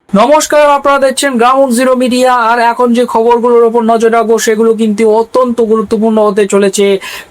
নমস্কার, আপনারা দেখছেন গ্রাউন্ড জিরো মিডিয়া। আর এখন যে খবরগুলোর উপর নজর রাখবো সেগুলো কিন্তু অত্যন্ত গুরুত্বপূর্ণ হতে চলেছে।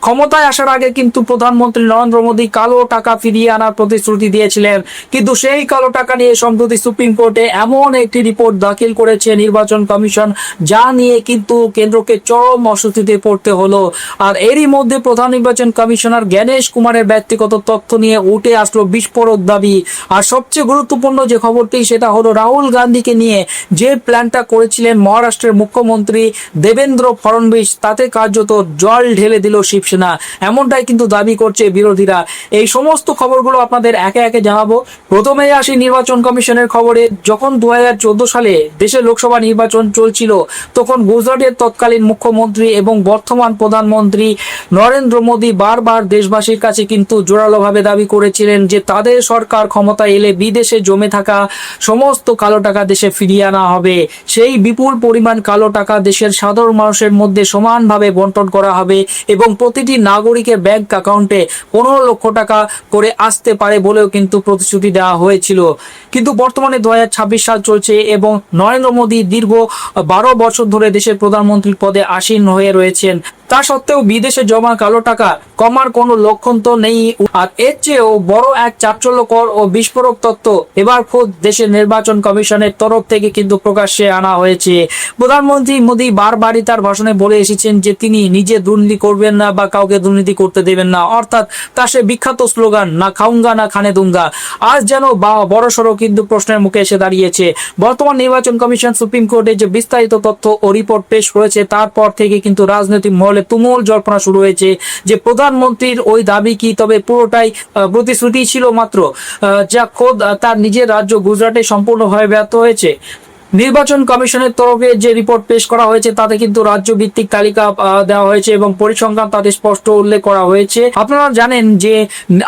ক্ষমতায় আসার আগে কিন্তু প্রধানমন্ত্রী নরেন্দ্র মোদী কালো টাকা ফিরিয়ে আনার প্রতিশ্রুতি দিয়েছিলেন, কিন্তু সেই কালো টাকা নিয়ে সম্প্রতি সুপ্রিম কোর্টে এমন একটি রিপোর্ট দাখিল করেছে নির্বাচন কমিশন, যা নিয়ে কিন্তু কেন্দ্রকে চরম অস্বস্তিতে পড়তে হলো। আর এরই মধ্যে প্রধান নির্বাচন কমিশনার জ্ঞানেশ কুমারের ব্যক্তিগত তথ্য নিয়ে উঠে আসলো বিস্ফোরক দাবি। আর সবচেয়ে গুরুত্বপূর্ণ যে খবরটি সেটা হলো রাহুল গান্ধীকে নিয়ে যে প্ল্যানটা করেছিলেন মহারাষ্ট্রের মুখ্যমন্ত্রী দেবেন্দ্র ফডনবিস, তাতে কার্যত জল ঢেলে দিল শিবসেনা, এমনটাই কিন্তু দাবি করছে বিরোধীরা। এই সমস্ত খবরগুলো আপনাদের একে একে জানাবো। প্রথমেই আসি নির্বাচন কমিশনের খবরে। যখন 2014 সালে দেশে লোকসভা নির্বাচন চলছিল, তখন গুজরাটের তৎকালীন মুখ্যমন্ত্রী এবং বর্তমান প্রধানমন্ত্রী নরেন্দ্র মোদী বারবার দেশবাসীর কাছে কিন্তু জোরালোভাবে দাবি করেছিলেন যে তাদের সরকার ক্ষমতায় এলে বিদেশে জমে থাকা সমস্ত কালো টাকা দেশে ফিরিয়ে আনা হবে। সেই বিপুল পরিমাণ কালো টাকা দেশের সাধারণ মানুষের মধ্যে সমানভাবে বন্টন করা হবে এবং প্রতিটি নাগরিকের ব্যাংক অ্যাকাউন্টে 15 লক্ষ টাকা করে আসতে পারে বলেও কিন্তু প্রতিশ্রুতি দেওয়া হয়েছিল। কিন্তু বর্তমানে 2026 সাল চলছে এবং নরেন্দ্র মোদী দীর্ঘ 12 বছর ধরে দেশের প্রধানমন্ত্রীর পদে আসীন হয়ে রয়েছেন। তা সত্ত্বেও বিদেশে জমা কালো টাকা কমার কোনো লক্ষণ তো নেই। আর এর চেয়েও বড় এক চাঞ্চল্যকর ও বিস্ফোরক তথ্য এবার খোদ দেশের নির্বাচন কমিশনের তরফ থেকে কিন্তু প্রকাশ্যে আনা হয়েছে। প্রধানমন্ত্রী মোদী বারবারই তার ভাষণে বলে এসেছেন যে তিনি নিজে দুর্নীতি করবেন না বা কাউকে দুর্নীতি করতে দেবেন না, অর্থাৎ তার সে বিখ্যাত স্লোগান না খাউঙ্গা না খানে দুঙ্গা আজ যেন বড়সড় কিন্তু প্রশ্নের মুখে এসে দাঁড়িয়েছে। বর্তমান নির্বাচন কমিশন সুপ্রিম কোর্টে যে বিস্তারিত তথ্য ও রিপোর্ট পেশ করেছে, তারপর থেকে কিন্তু রাজনৈতিক মহলে তুমুল জল্পনা শুরু হয়েছে যে প্রধানমন্ত্রীর ওই দাবি কি তবে পুরোটাই প্রতিশ্রুতি ছিল মাত্র, যা খোদ তার নিজের রাজ্য গুজরাটে সম্পূর্ণভাবে ব্যর্থ হয়েছে। নির্বাচন কমিশনের তরফে যে রিপোর্ট পেশ করা হয়েছে তাতে কিন্তু রাজ্য ভিত্তিক তালিকা দেওয়া হয়েছে এবং পরিসংখ্যান তাতে স্পষ্ট উল্লেখ করা হয়েছে। আপনারা জানেন যে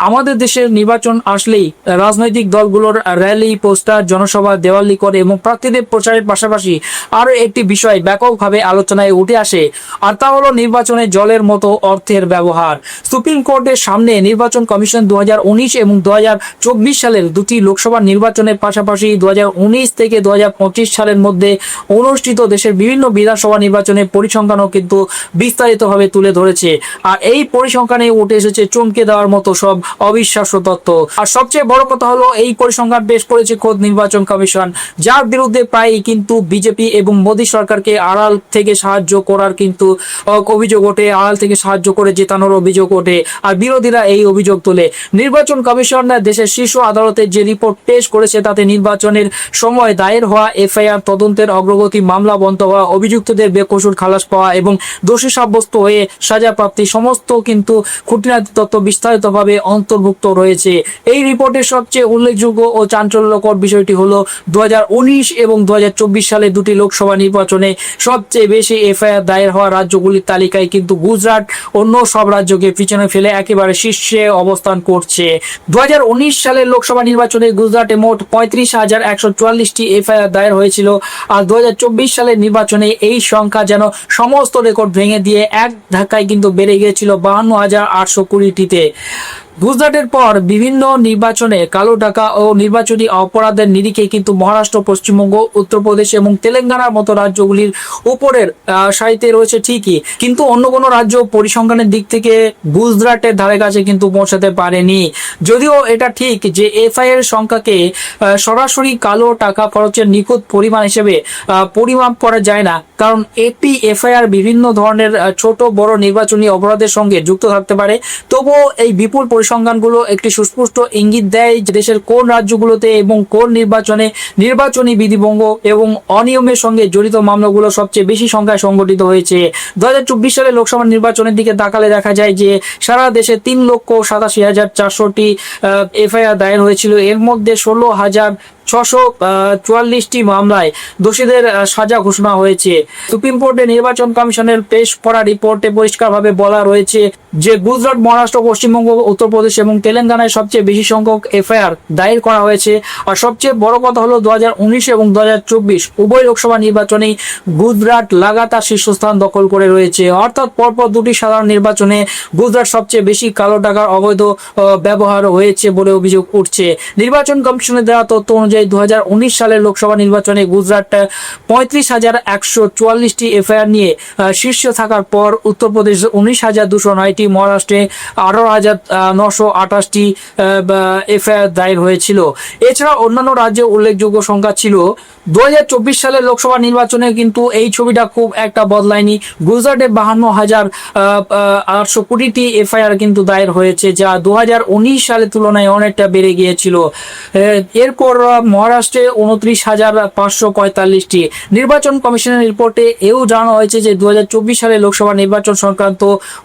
আমাদের দেশের নির্বাচন আসলেই রাজনৈতিক দলগুলোর র্যালি, পোস্টার, জনসভা, দেওয়ালি করে এবং প্রার্থীদের প্রচারের পাশাপাশি আরো একটি বিষয় ব্যাপকভাবে আলোচনায় উঠে আসে, আর তা হলো নির্বাচনে জলের মতো অর্থের ব্যবহার। সুপ্রিম কোর্টের সামনে নির্বাচন কমিশন 2019 এবং 2024 সালের দুটি লোকসভা নির্বাচনের পাশাপাশি 2019 থেকে 2025 সালের মধ্যে অনুষ্ঠিত দেশের বিভিন্ন বিধানসভা নির্বাচনের পরিসংখ্যানও কিন্তু বিস্তারিতভাবে তুলে ধরেছে। আর এই পরিসংখ্যানে উঠে এসেছে চমকে দেওয়ার মতো সব অবিশ্বাস্য তথ্য। আর সবচেয়ে বড় কথা হলো এই পরিসংখ্যান পেশ করেছে খোদ নির্বাচন কমিশন, যার বিরুদ্ধে প্রায় কিন্তু বিজেপি এবং মোদী সরকারকে আড়াল থেকে সাহায্য করার কিন্তু অভিযোগ ওঠে, আড়াল থেকে সাহায্য করে জেতানোর অভিযোগ ওঠে। আর বিরোধীরা এই অভিযোগ তোলে। নির্বাচন কমিশন দেশের শীর্ষ আদালতের যে রিপোর্ট পেশ করেছে তাতে নির্বাচনের সময় দায়ের হওয়া এফআইআর, তদন্তের অগ্রগতি, মামলা বন্ধ হওয়া, অভিযুক্তদের বেকসুর খালাস পাওয়া এবং দোষী সাব্যস্ত হয়ে সাজা প্রাপ্তি সমস্ত কিন্তু খুঁটিনাটি তথ্য বিস্তারিতভাবে অন্তর্ভুক্ত রয়েছে। এই রিপোর্টের সবচেয়ে উল্লেখযোগ্য ও চাঞ্চল্যকর বিষয়টি হলো 2019 এবং 2024 সালে দুটি লোকসভা নির্বাচনে সবচেয়ে বেশি এফআইআর দায়ের হওয়া রাজ্যগুলির তালিকায় কিন্তু গুজরাট অন্য সব রাজ্যকে পিছনে ফেলে একেবারে শীর্ষে অবস্থান করছে। 2019 সালের লোকসভা নির্বাচনে গুজরাটে মোট 35,144টি এফআইআর দায়ের হয়েছিল। আর 2024 সালের নির্বাচনে এই সংখ্যা যেন সমস্ত রেকর্ড ভেঙে দিয়ে এক ধাক্কায় কিন্তু বেড়ে গিয়েছিল 52,820টিতে। গুজরাটের পর বিভিন্ন নির্বাচনে কালো টাকা ও নির্বাচনী অপরাধের নিরিখে কিন্তু মহারাষ্ট্র, পশ্চিমবঙ্গ, উত্তরপ্রদেশ এবং তেলেঙ্গানার মতো রাজ্যগুলির উপরের সারিতে রয়েছে ঠিকই, কিন্তু অন্য কোনো রাজ্য পরিসংখ্যানের দিক থেকে গুজরাটের ধারে কাছে কিন্তু পৌঁছাতে পারেনি। যদিও এটা ঠিক যে এফআইআর সংখ্যাকে সরাসরি কালো টাকা খরচের নিখুঁত পরিমাণ হিসেবে পরিমাপ করা যায় না, কারণ এটি এফআইআর বিভিন্ন ধরনের ছোট বড় নির্বাচনী অপরাধের সঙ্গে যুক্ত থাকতে পারে। তবুও এই বিপুল পরিসংখ্যানগুলো একটি সুস্পষ্ট ইঙ্গিত দেয় যে দেশের কোন রাজ্যগুলোতে এবং কোন নির্বাচনে নির্বাচনী বিধিভঙ্গ এবং অনিয়মের সঙ্গে জড়িত মামলাগুলো সবচেয়ে বেশি সংখ্যায় সংঘটিত হয়েছে। 2024 সালে লোকসভা নির্বাচনের দিকে তাকালে দেখা যায় যে সারা দেশে 3,87,400টি এফআইআর দায়ের হয়েছিল। এর মধ্যে 16,644টি মামলায় দোষীদের সাজা ঘোষণা হয়েছে। সুপ্রিম কোর্টে নির্বাচন কমিশনের পেশ করা রিপোর্টে পরিষ্কারভাবে বলা রয়েছে যে গুজরাট, মহারাষ্ট্র, পশ্চিমবঙ্গ, উত্তরপ্রদেশ এবং তেলেঙ্গানায় সবচেয়ে বেশি সংখ্যক এফআইআর দায়ের করা হয়েছে। আর সবচেয়ে বড় কথা হলো 2019 এবং 2024 উভয় লোকসভা নির্বাচনেই গুজরাট লাগাতার শীর্ষস্থান দখল করে রয়েছে। অর্থাৎ পরপর দুটি সাধারণ নির্বাচনে গুজরাট সবচেয়ে বেশি কালো টাকার অবৈধ ব্যবহার হয়েছে বলে অভিযোগ উঠছে। নির্বাচন কমিশনের দেওয়া তথ্য অনুযায়ী যে 2019 সালের লোকসভা নির্বাচনে গুজরাট 35,144টি এফআইআর নিয়ে শীর্ষ থাকার পর উত্তরপ্রদেশ 19,209টি, মহারাষ্ট্রে 18,928টি এফআইআর দায়ের হয়েছিল। এছাড়া অন্যান্য রাজ্যে উল্লেখযোগ্য সংখ্যা ছিল। 2024 সালের লোকসভা নির্বাচনে কিন্তু এই ছবিটা খুব একটা বদলায়নি। গুজরাটে 52,820টি এফআইআর কিন্তু দায়ের হয়েছে, যা 2019 সালের তুলনায় অনেকটা বেড়ে গিয়েছিল। এরপর মহারাষ্ট্রে 29,545টি। নির্বাচন কমিশনের রিপোর্টে এও জানানো হয়েছে যে 2024 সালে লোকসভা নির্বাচন সংক্রান্ত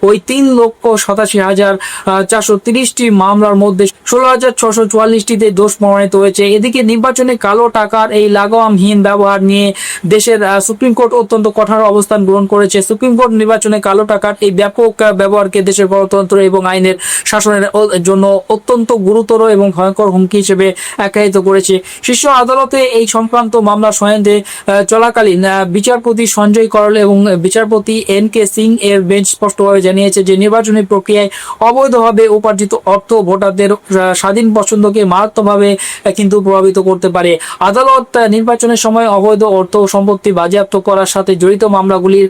ওই 3,87,430টি মামলার মধ্যে 16,644টিতে দোষ প্রমাণিত হয়েছে। এদিকে নির্বাচনে কালো টাকার এই লাগামহীন ব্যবহার নিয়ে দেশের সুপ্রিম কোর্ট অত্যন্ত কঠোর অবস্থান গ্রহণ করেছে। সুপ্রিম কোর্ট নির্বাচনে কালো টাকার এই ব্যাপক ব্যবহারকে দেশের গণতন্ত্র এবং আইনের শাসনের জন্য অত্যন্ত গুরুতর এবং ভয়ঙ্কর হুমকি হিসেবে আখ্যায়িত করেছে। শীর্ষ আদালতে এই সংক্রান্ত মামলা শুনানি চলাকালীন বিচারপতি সঞ্জয় করল এবং বিচারপতি এন.কে. সিং এর বেঞ্চ স্পষ্টভাবে জানিয়েছে যে নির্বাচনী প্রক্রিয়ায় অবৈধভাবে উপার্জিত অর্থ ভোটারদের স্বাধীন পছন্দকে মারাত্মকভাবে কিন্তু প্রভাবিত করতে পারে। আদালত নির্বাচনের সময় অবৈধ অর্থ ও সম্পত্তি বাজেয়াপ্ত করার সাথে জড়িত মামলাগুলির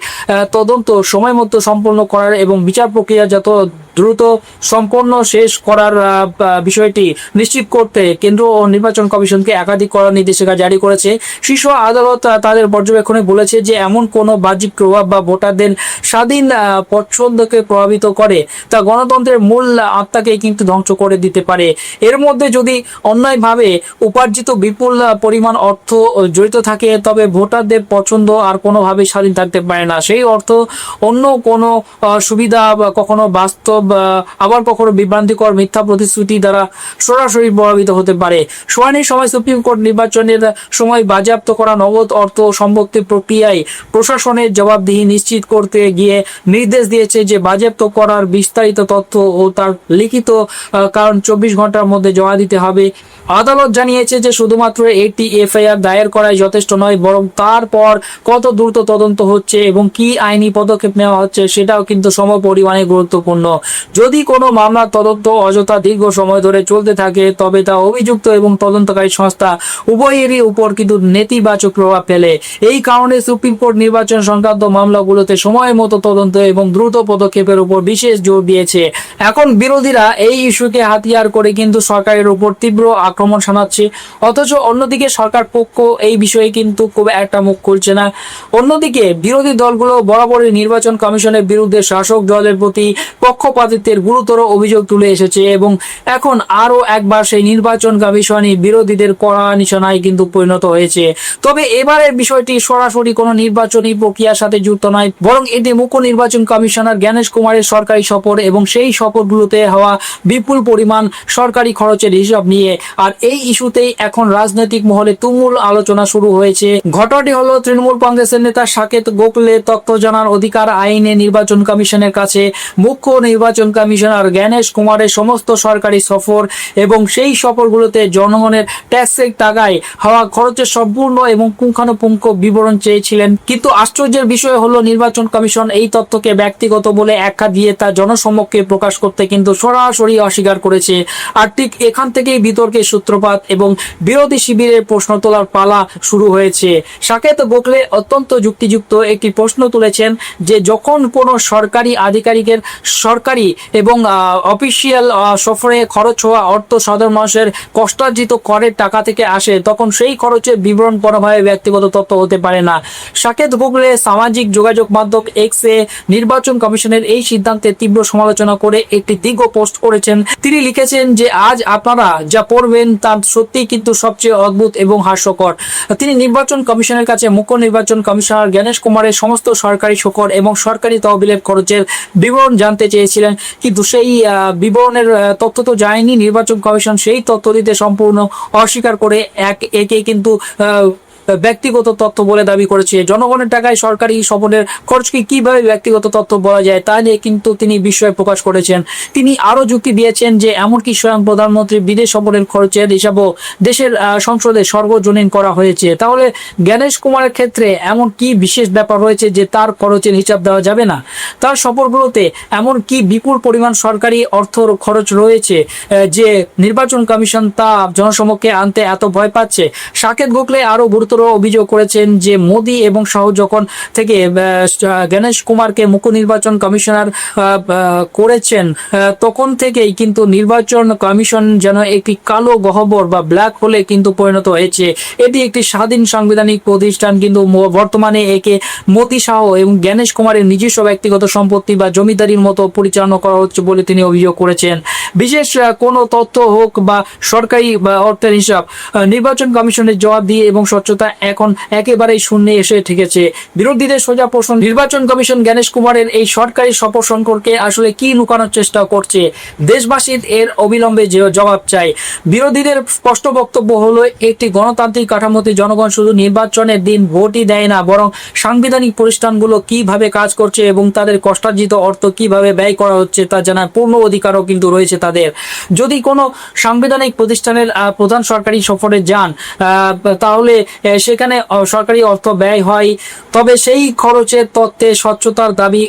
তদন্ত সময়মতো সম্পন্ন করার এবং বিচার প্রক্রিয়া যত দ্রুত সম্পন্ন শেষ করার বিষয়টি নিশ্চিত করতে কেন্দ্র ও নির্বাচন কমিশনকে একাধিক কড়া নির্দেশিকা জারি করেছে। শীর্ষ আদালত তাদের পর্যবেক্ষণে বলেছে যে এমন কোনো বাহ্যিক প্রভাব বা ভোটারদের স্বাধীন পছন্দকে প্রভাবিত করে তা গণতন্ত্রের মূল আত্মাকে কিন্তু ধ্বংস করে দিতে পারে। এর মধ্যে যদি অন্যায়ভাবে উপার্জিত বিপুল পরিমাণ অর্থ জড়িত থাকে তবে ভোটারদের পছন্দ আর কোনোভাবেই স্বাধীন থাকতে পারে না। সেই অর্থ অন্য কোনো সুবিধা বা কখনো বাস্তব আবার কখনো বিভ্রান্তিকর মিথ্যা প্রতিশ্রুতি দ্বারা সরাসরি প্রভাবিত হতে পারে। শুনানির সময় সুপ্রিম কোর্ট নির্বাচনের সময় বাজেয়াপ্ত করা নগদ অর্থ সম্পত্তি প্রক্রিয়ায় প্রশাসনের জবাবদিহি নিশ্চিত করতে গিয়ে নির্দেশ দিয়েছে যে বাজেয়াপ্ত করার বিস্তারিত তথ্য ও তার লিখিত কারণ 24 ঘন্টার মধ্যে জমা দিতে হবে। আদালত জানিয়েছে যে শুধুমাত্র একটি এফআইআর দায়ের করাই যথেষ্ট নয়, বরং তারপর কত দ্রুত তদন্ত হচ্ছে এবং কি আইনি পদক্ষেপ নেওয়া হচ্ছে সেটাও কিন্তু সম পরিমাণে গুরুত্বপূর্ণ। যদি কোনো মামলার তদন্ত অযথা দীর্ঘ সময় ধরে চলতে থাকে তবে তা অভিযুক্ত এবং তদন্তকারী সংস্থা উভয়েরই উপর কিন্তু নেতিবাচক প্রভাব ফেলে। এই কারণে সুপ্রিম কোর্ট নির্বাচন সংক্রান্ত মামলাগুলোতে সময়ের মতো তদন্ত এবং দ্রুত পদক্ষেপের উপর বিশেষ জোর দিয়েছে। এখন বিরোধীরা এই ইস্যুকে হাতিয়ার করে কিন্তু সরকারের উপর তীব্র আক্রমণ শানাচ্ছে, অথচ অন্যদিকে সরকার পক্ষ এই বিষয়ে কিন্তু খুব একটা মুখ খুলছে না। অন্যদিকে বিরোধী দলগুলো বরাবরই নির্বাচন কমিশনের বিরুদ্ধে শাসক দলের প্রতি পক্ষপাতিত্বের গুরুতর অভিযোগ তুলে এসেছে এবং এখন আরো একবার সেই নির্বাচন কমিশনই বিরোধীদের কড়া নিশানায় কিন্তু পরিণত হয়েছে। তবে এবারের বিষয়টি সরাসরি কোনো নির্বাচনী প্রক্রিয়ার সাথে যুক্ত নয়, বরং এটি মুখ্য নির্বাচন কমিশনার জ্ঞানেশ কুমারের সরকারি সফর এবং সেই সফরগুলোতে হওয়া বিপুল পরিমাণ সরকারি খরচের হিসাব নিয়ে। আর এই ইস্যুতেই এখন রাজনৈতিক মহলে তুমুল আলোচনা শুরু হয়েছে। ঘটনাটি হলো তৃণমূল কংগ্রেসের নেতা সাকেত গোখলে তথ্য জানার অধিকার আইনে নির্বাচন কমিশনের কাছে মুখ্য নির্বাচন কমিশনার জ্ঞানেশ কুমারের সমস্ত সরকারি সফর এবং সেই সফরগুলোতে জনগণের ট্যাক্সের টাকায় হওয়া খরচের সম্পূর্ণ এবং পুঙ্খানুপুঙ্খ বিবরণ চেয়েছিলেন। কিন্তু আশ্চর্যের বিষয় হলো নির্বাচন কমিশন এই তথ্যকে ব্যক্তিগত বলে আখ্যা দিয়ে তা জনসম্মুখে প্রকাশ করতে কিন্তু সরাসরি অস্বীকার করেছে। আর ঠিক এখান থেকেই বিতর্কের সূত্রপাত এবং বিরোধী শিবিরের প্রশ্ন তোলার পালা শুরু হয়েছে। সাকেত গোখলে অত্যন্ত যুক্তিযুক্ত একটি প্রশ্ন তুলেছেন যে যখন কোনো সরকারি আধিকারিকের সরকারি এবং অফিসিয়াল সফরে খরচ হওয়া অর্থ সাধারণ মানুষের কষ্টার্জিত করের টাকা থেকে আসে তখন সেই খরচের বিবরণ কোনোভাবে ব্যক্তিগত তথ্য হতে পারে না। সাকেত গোখলে সামাজিক যোগাযোগ মাধ্যম এক্সে নির্বাচন কমিশনের এই সিদ্ধান্তের তীব্র সমালোচনা করে একটি দীর্ঘ পোস্ট করেছেন। তিনি লিখেছেন যে আজ আপনারা যা পড়বেন তা সত্যিই কিন্তু সবচেয়ে অদ্ভুত এবং হাস্যকর। তিনি নির্বাচন কমিশনের কাছে মুখ্য নির্বাচন কমিশনার জ্ঞানেশ কুমারের সমস্ত সরকারি সফর এবং সরকারি তহবিলের খরচের বিবরণ জানতে চেয়েছিলেন, কিন্তু সেই বিবরণের তথ্য তো যায়নি। নির্বাচন কমিশন সেই তথ্য দিতে সম্পূর্ণ অস্বীকার করে একে কিন্তু ব্যক্তিগত তথ্য বলে দাবি করেছে। জনগণের টাকায় সরকারি সফরের খরচকে কিভাবে ব্যক্তিগত তথ্য বলা যায় তা নিয়ে কিন্তু তিনি বিস্ময় প্রকাশ করেছেন। তিনি আরো যুক্তি দিয়েছেন যে এমনকি স্বয়ং প্রধানমন্ত্রী বিদেশ সফরের খরচের হিসাবও দেশের সংসদে সর্বজনীন করা হয়েছে। তাহলে জ্ঞানেশ কুমারের ক্ষেত্রে এমন কি বিশেষ ব্যাপার রয়েছে যে তার খরচের হিসাব দেওয়া যাবে না? তার সফরগুলোতে এমন কি বিপুল পরিমাণ সরকারি অর্থ খরচ রয়েছে যে নির্বাচন কমিশন তা জনসমক্ষে আনতে এত ভয় পাচ্ছে? সাকেত গোখলে আরো গুরুতর অভিযোগ করেছেন যে মোদী এবং সহ যখন থেকে জ্ঞানেশ কুমারকে মুখ্য নির্বাচন কমিশনার করেছেন তখন থেকেই কিন্তু নির্বাচন কমিশন যেন একটি কালো গহ্বর বা ব্ল্যাক হোলে কিন্তু পরিণত হয়েছে। এটি একটি স্বাধীন সাংবিধানিক প্রতিষ্ঠান, কিন্তু বর্তমানে একে মতি শাহ এবং জ্ঞানেশ কুমারের নিজস্ব ব্যক্তিগত সম্পত্তি বা জমিদারির মতো পরিচালনা করা হচ্ছে বলে তিনি অভিযোগ করেছেন। বিশেষ কোনো তথ্য হোক বা সরকারি বা অর্থের হিসাব নির্বাচন কমিশনের জবাব দিয়ে এবং স্বচ্ছতা এখন একেবারেই শূন্যে এসে ঠেকেছে। বিরোধীদের সোজা প্রশ্ন, নির্বাচন কমিশন জ্ঞানেশ কুমারের এই সরকারি সফর সম্পর্কে আসলে কি লুকানোর চেষ্টা করছে? দেশবাসীর এর অবিলম্বে জবাব চাই। বিরোধীদের স্পষ্ট বক্তব্য হলো একটি গণতান্ত্রিক কাঠামোতে জনগণ শুধু নির্বাচনের দিন ভোটই দেয় না, বরং সাংবিধানিক প্রতিষ্ঠানগুলো কিভাবে কাজ করছে এবং তাদের কষ্টার্জিত অর্থ কিভাবে ব্যয় করা হচ্ছে তা জানার পূর্ণ অধিকারও কিন্তু রয়েছে তাদের। যদি কোনো সাংবিধানিক প্রতিষ্ঠানের প্রধান সরকারি সফরে যান তাহলে সেখানে সরকারি অর্থ ব্যয় হয়, তবে সেই খরচের তত্ত্বে স্বচ্ছতার দাবি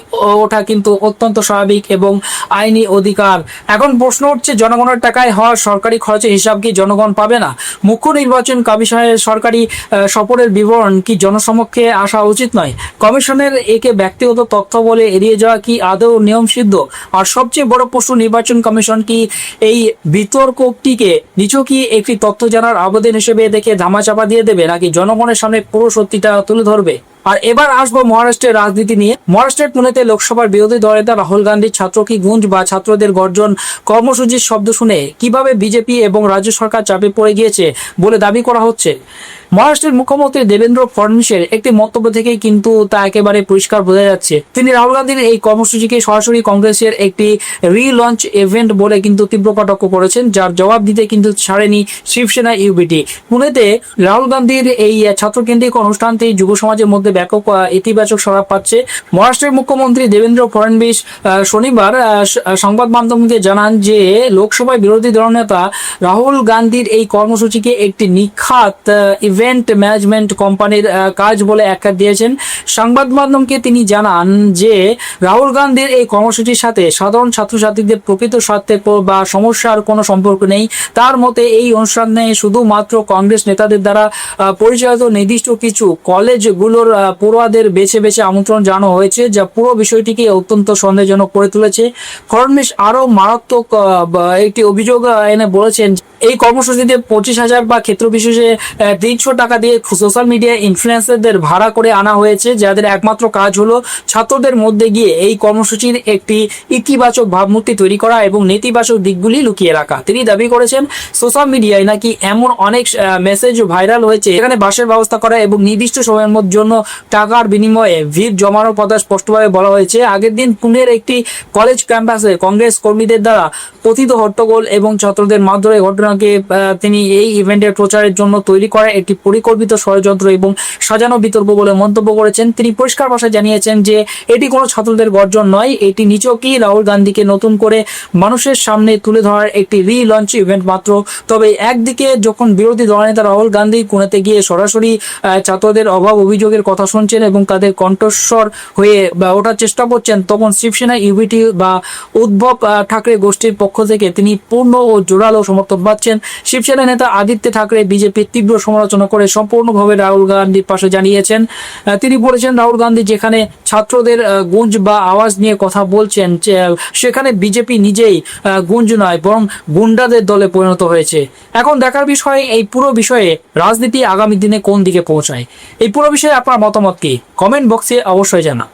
ওঠা কিন্তু অত্যন্ত স্বাভাবিক এবং আইনি অধিকার। এখন প্রশ্ন উঠছে, জনগণের টাকায় হওয়া সরকারি খরচের হিসাব কি জনগণ পাবে না? মুখ্য নির্বাচন কমিশনের সরকারি সফরের বিবরণ কি জনসমক্ষে আসা উচিত নয়? কমিশনের একে ব্যক্তিগত তথ্য বলে এড়িয়ে যাওয়া কি আদৌ নিয়ম সিদ্ধ? আর সবচেয়ে বড় প্রশ্ন, নির্বাচন কমিশন কি এই বিতর্কটিকে নিছকই একটি তথ্য জানার আবেদন হিসেবে দেখে ধামাচাপা দিয়ে দেবে, নাকি জনগণের সামনে পুরো সত্যিটা তুলে ধরবে? আর এবার আসবো মহারাষ্ট্রের রাজনীতি নিয়ে। মহারাষ্ট্রের পুনেতে লোকসভার বিরোধী দলনেতা রাহুল গান্ধীর ছাত্র কি গুঞ্জ বা ছাত্রদের গর্জন কর্মসূচির শব্দ শুনে কিভাবে বিজেপি এবং রাজ্য সরকার চাপে পড়ে গিয়েছে বলে দাবি করা হচ্ছে। মহারাষ্ট্রের মুখ্যমন্ত্রী দেবেন্দ্র ফডনবিসের একটি মন্তব্য থেকেই কিন্তু তা একেবারে পরিষ্কার বোঝা যাচ্ছে। তিনি রাহুল গান্ধীর এই কর্মসূচিকে সরাসরি কংগ্রেসের একটি রিলঞ্চ ইভেন্ট বলে কিন্তু তীব্র কটাক্ষ করেছেন, যার জবাব দিতে কিন্তু ছাড়েনি শিবসেনা ইউবিটি। পুনেতে রাহুল গান্ধীর এই ছাত্রকেন্দ্রিক অনুষ্ঠানটি যুব সমাজের মধ্যে ব্যাপক ইতিবাচক সাড়া পাচ্ছে। মহারাষ্ট্রের মুখ্যমন্ত্রী দেবেন্দ্র ফডনবিস শনিবার সংবাদ মাধ্যমকে জানান যে লোকসভায় বিরোধী দলনেতা রাহুল গান্ধীর এই কর্মসূচিকে একটি নিখাত ইভেন্ট ম্যানেজমেন্ট কোম্পানির কাজ বলে আখ্যা দিয়েছেন। সংবাদ মাধ্যমকে তিনি জানান যে রাহুল গান্ধীর এই কর্মসূচির সাথে সাধারণ ছাত্রছাত্রীদের প্রকৃত স্বার্থে বা সমস্যার কোনো সম্পর্ক নেই। তার মতে এই অনুষ্ঠানে শুধুমাত্র কংগ্রেস নেতাদের দ্বারা পরিচালিত নির্দিষ্ট কিছু কলেজগুলোর পড়ুয়াদের বেছে বেছে আমন্ত্রণ জানানো হয়েছে, যা পুরো বিষয়টিকে অত্যন্ত সন্দেহজনক করে তুলেছে। ফডনবিস আরো মারাত্মক একটি অভিযোগ এনে বলেছেন, এই কর্মসূচিতে 25,000 বা ক্ষেত্র বিশেষে 300 টাকা দিয়ে সোশ্যাল মিডিয়া ইনফ্লুয়েন্সারদের ভাড়া করে আনা হয়েছে, যাদের একমাত্র কাজ হলো ছাত্রদের মধ্যে গিয়ে এই কর্মসূচির একটি ইতিবাচক ভাবমূর্তি তৈরি করা এবং নেতিবাচক দিকগুলি লুকিয়ে রাখা। তিনি দাবি করেছেন সোশ্যাল মিডিয়ায় নাকি এমন অনেক মেসেজ ভাইরাল হয়েছে এখানে বাসের ব্যবস্থা করা এবং নির্দিষ্ট সময়ের জন্য টাকার বিনিময়ে ভিড় জমানোর কথা স্পষ্টভাবে বলা হয়েছে। আগের দিন পুনের একটি কলেজ ক্যাম্পাসে কংগ্রেস কর্মীদের দ্বারা কথিত হট্টগোল এবং ছাত্রদের মারধরের ঘটনাকে তিনি এই ইভেন্টের প্রচারের জন্য তৈরি করা একটি পরিকল্পিত ষড়যন্ত্র এবং সাজানো বিতর্ক বলে মন্তব্য করেছেন। তিনি পরিষ্কার ভাষায় জানিয়েছেন যে এটি কোনো ছাত্রদের গর্জন নয়, এটি নিছকই রাহুল গান্ধীকে নতুন করে মানুষের সামনে তুলে ধরার একটি রিলঞ্চ ইভেন্ট মাত্র। তবে একদিকে যখন বিরোধী দলনেতা রাহুল গান্ধী পুনেতে গিয়ে সরাসরি ছাত্রদের অভাব অভিযোগের কথা শুনছেন এবং তাদের কণ্ঠস্বর হয়ে ওঠার চেষ্টা করছেন, তখন শিবসেনা ইউবিটি বা উদ্ধব ঠাকরে গোষ্ঠীর পক্ষ থেকে তিনি পূর্ণ ও জোরালো সমর্থন পাচ্ছেন। শিবসেনা নেতা আদিত্য ঠাকরে বিজেপির তীব্র সমালোচনা করে সম্পূর্ণভাবে রাহুল গান্ধীর পাশে জানিয়েছেন। তিনি বলেছেন রাহুল গান্ধী যেখানে ছাত্রদের গুঞ্জ বা আওয়াজ নিয়ে কথা বলছেন সেখানে বিজেপি নিজেই গুঞ্জ নয় বরং গুন্ডাদের দলে পরিণত হয়েছে। এখন দেখার বিষয় এই পুরো বিষয়ে রাজনীতি আগামী দিনে কোন দিকে পৌঁছায়। এই পুরো বিষয়ে আপনার মতামত কি? কমেন্ট বক্সে অবশ্যই জানান।